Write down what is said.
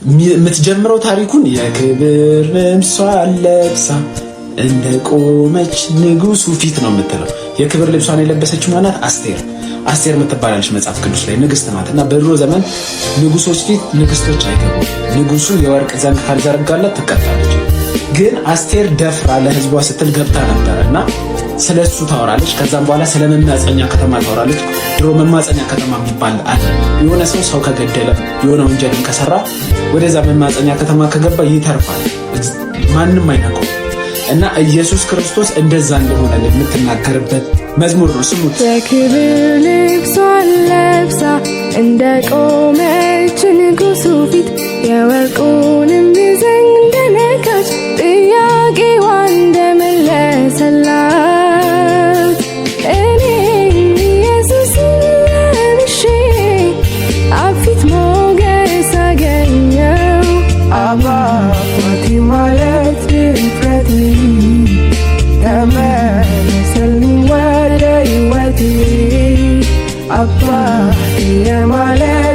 የምትጀምረው ታሪኩን የክብር ልብሷን ለብሳ እንደ ቆመች ንጉሱ ፊት ነው የምትለው። የክብር ልብሷን የለበሰችው ማናት? አስቴር የምትባላለች መጽሐፍ ቅዱስ ላይ ንግስት ናት። እና በድሮ ዘመን ንጉሶች ፊት ንግስቶች አይገቡም። ንጉሱ የወርቅ ዘንግ ካልዘረጋላት ትቀጣለች። ግን አስቴር ደፍራ ለህዝቧ ስትል ገብታ ነበረ እና ስለሱ ታወራለች። ከዛም በኋላ ስለ መማፀኛ ከተማ ታወራለች። ድሮ መማፀኛ ከተማ የሚባል አለ። የሆነ ሰው ከገደለ የሆነ ወንጀልን ከሰራ ወደዛ መማፀኛ ከተማ ከገባ ይተርፋል፣ ማንም አይነቀው። እና ኢየሱስ ክርስቶስ እንደዛ እንደሆነ የምትናገርበት መዝሙር ነው። ስሙት። የክብር ልብሷን ለብሳ እንደ ቆመች ንጉሱ ፊት የወርቁንም ዘንግ እንደነካች ጥያቄዋ እንደመለሰላት እኔ ኢየሱስን ለብሼ አብ ፊት ሞገስ አገኘው። አባቴ ማለት ድፍረቴ ተመለሰልኝ ወደ ሕይወቴ አባቴ ማለት